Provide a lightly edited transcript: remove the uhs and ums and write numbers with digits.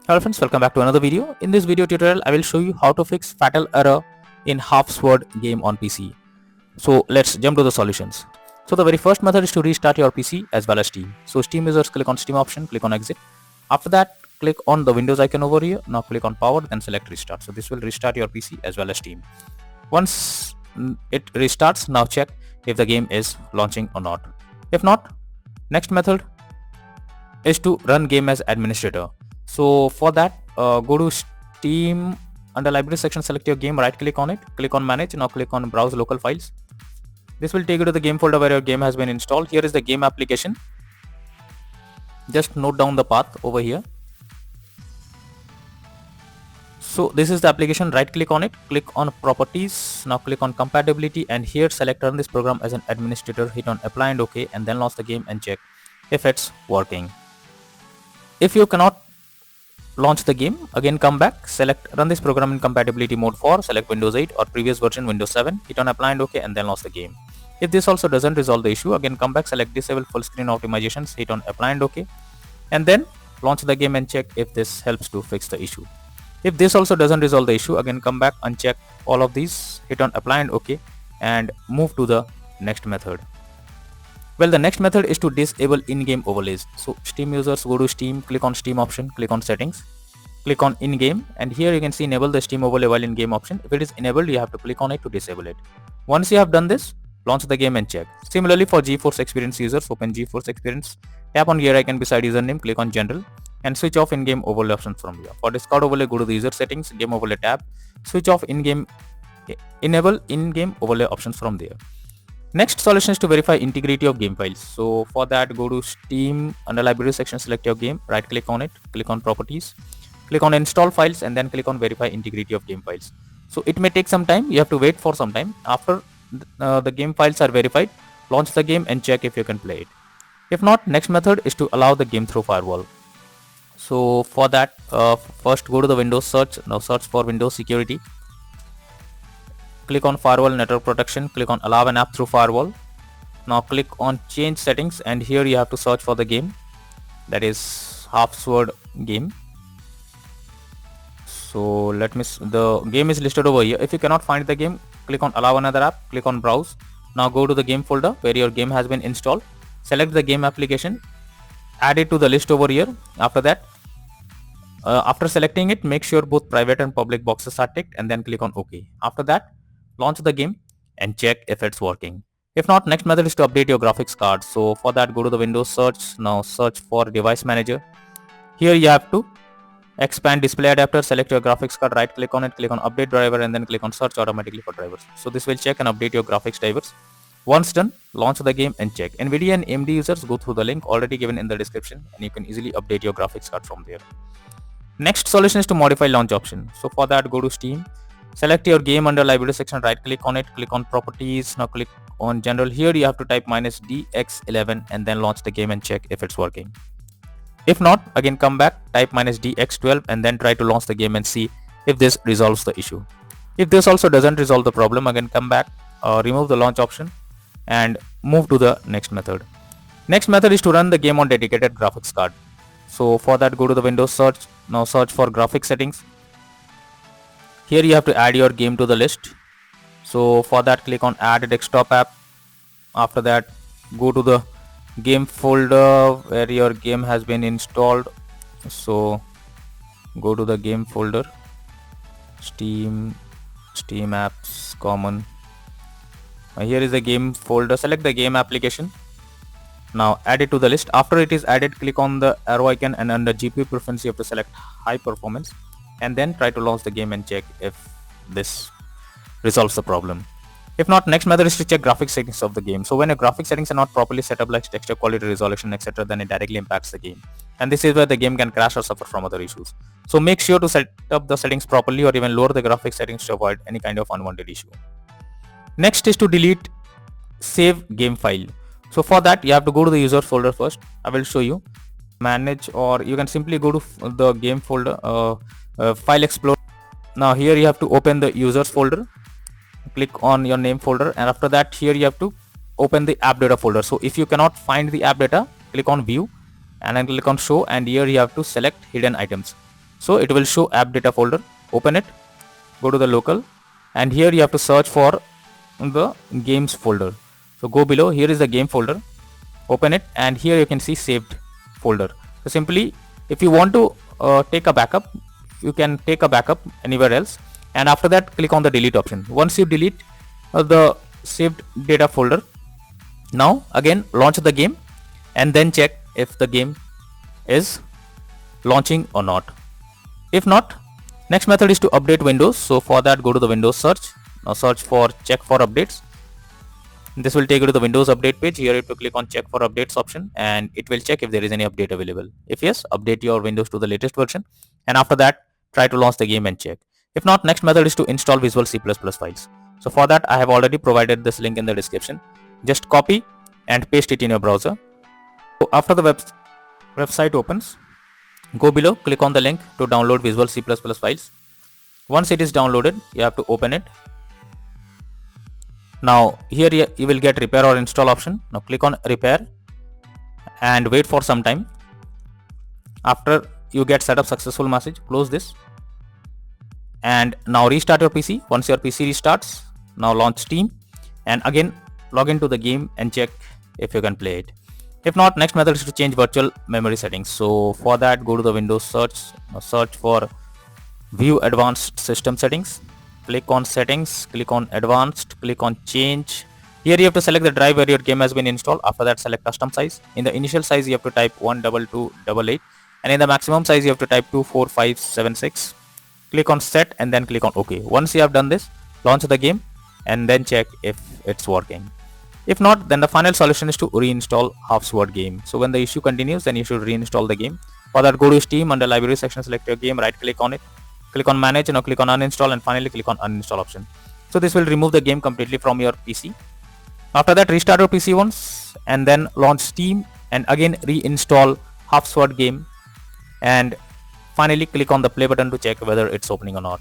Hello friends, welcome back to another video. In this video tutorial, I will show you how to fix fatal error in half-sword game on PC. So let's jump to the solutions. So the very first method is to restart your PC as well as Steam. So Steam users click on Steam option, click on exit. After that, click on the Windows icon over here. Now click on power, then select restart. So this will restart your PC as well as Steam. Once it restarts, now check if the game is launching or not. If not, next method is to run game as administrator. So for that, go to Steam, under library section, select your game, right click on it, click on manage. Now click on browse local files. This will take you to the game folder where your game has been installed. Here is the game application. Just note down the path over here. So this is the application, right click on it, click on properties. Now click on compatibility and here select run this program as an administrator, hit on apply and OK, and then launch the game and check if it's working. If you cannot launch the game, again come back, select run this program in compatibility mode for, select Windows 8 or previous version Windows 7, hit on apply and OK, and then launch the game. If this also doesn't resolve the issue, again come back, select disable full screen optimizations, hit on apply and OK, and then launch the game and check if this helps to fix the issue. If this also doesn't resolve the issue, again come back, uncheck all of these, hit on apply and OK, and move to the next method. Well, the next method is to disable in-game overlays. So Steam users go to Steam, click on Steam option, click on settings, click on in-game, and here you can see enable the Steam overlay while in-game option. If it is enabled, you have to click on it to disable it. Once you have done this, launch the game and check. Similarly, for GeForce Experience users, open GeForce Experience, tap on gear icon beside username, click on general, and switch off in-game overlay options from here. For Discord overlay, go to the user settings, game overlay tab, switch off in-game, enable in-game overlay options from there. Next solution is to verify integrity of game files. So for that, go to Steam, under library section, select your game, right click on it, click on properties, click on install files, and then click on verify integrity of game files. So it may take some time, you have to wait for some time. After the game files are verified, launch the game and check if you can play it. If not, next method is to allow the game through firewall. So for that, first go to the Windows search, now search for Windows security. Click on firewall network protection, click on allow an app through firewall. Now click on change settings and here you have to search for the game, that is half-sword game. So the game is listed over here. If you cannot find the game, click on allow another app, click on browse. Now go to the game folder where your game has been installed, select the game application, add it to the list over here. After that, after selecting it, make sure both private and public boxes are ticked and then click on OK. After that, launch the game and check if it's working. If not, next method is to update your graphics card. So for that, go to the Windows search, now search for device manager. Here you have to expand display adapter, select your graphics card, right click on it, click on update driver, and then click on search automatically for drivers. So this will check and update your graphics drivers. Once done, launch the game and check. NVIDIA and AMD users, go through the link already given in the description and you can easily update your graphics card from there. Next solution is to modify launch option. So for that, go to Steam, select your game under library section, right click on it, click on properties, now click on general. Here you have to type -DX11 and then launch the game and check if it's working. If not, again come back, type -DX12 and then try to launch the game and see if this resolves the issue. If this also doesn't resolve the problem, again come back, remove the launch option and move to the next method. Next method is to run the game on dedicated graphics card. So for that, go to the Windows search, now search for graphics settings. Here you have to add your game to the list. So for that, click on add desktop app. After that, go to the game folder where your game has been installed. So go to the game folder, Steam apps, common. Here is the game folder, select the game application. Now add it to the list. After it is added, click on the arrow icon and under GPU preference you have to select high performance and then try to launch the game and check if this resolves the problem. If not, next method is to check graphics settings of the game. So when your graphics settings are not properly set up, like texture quality, resolution, etc., then it directly impacts the game. And this is where the game can crash or suffer from other issues. So make sure to set up the settings properly or even lower the graphics settings to avoid any kind of unwanted issue. Next is to delete save game file. So for that, you have to go to the user folder first. I will show you. Manage, or you can simply go to the game folder, file explorer. Now here you have to open the users folder, click on your name folder, and after that here you have to open the app data folder. So if you cannot find the app data, click on view and then click on show, and here you have to select hidden items. So it will show app data folder. Open it, go to the local, and here you have to search for the games folder. So go below, here is the game folder, open it, and here you can see saved folder. So simply, if you want to take a backup, you can take a backup anywhere else, and after that click on the delete option. Once you delete the saved data folder, now again launch the game and then check if the game is launching or not. If not, next method is to update Windows. So for that, go to the Windows search. Now search for check for updates. This will take you to the Windows update page. Here you have to click on check for updates option, and it will check if there is any update available. If yes, update your Windows to the latest version, and after that try to launch the game and check. If not, next method is to install Visual C++ files. So for that, I have already provided this link in the description. Just copy and paste it in your browser. So after the website opens, go below, click on the link to download Visual C++ files. Once it is downloaded, you have to open it. Now here you will get repair or install option. Now click on repair and wait for some time. After you get setup successful message, close this and now restart your PC. Once your PC restarts, now launch Steam and again log into the game and check if you can play it. If not, next method is to change virtual memory settings. So for that, go to the Windows search, search for view advanced system settings, click on settings, click on advanced, click on change. Here you have to select the drive where your game has been installed. After that, select custom size. In the initial size, you have to type 12288, and in the maximum size you have to type 24576. Click on set and then click on OK. Once you have done this, launch the game and then check if it's working. If not, then the final solution is to reinstall HalfSword Game. So when the issue continues, then you should reinstall the game. For that, go to Steam, under library section, select your game, right click on it, click on manage, and now click on uninstall, and finally click on uninstall option. So this will remove the game completely from your PC. After that, restart your PC once and then launch Steam and again reinstall HalfSword Game, and finally click on the play button to check whether it's opening or not.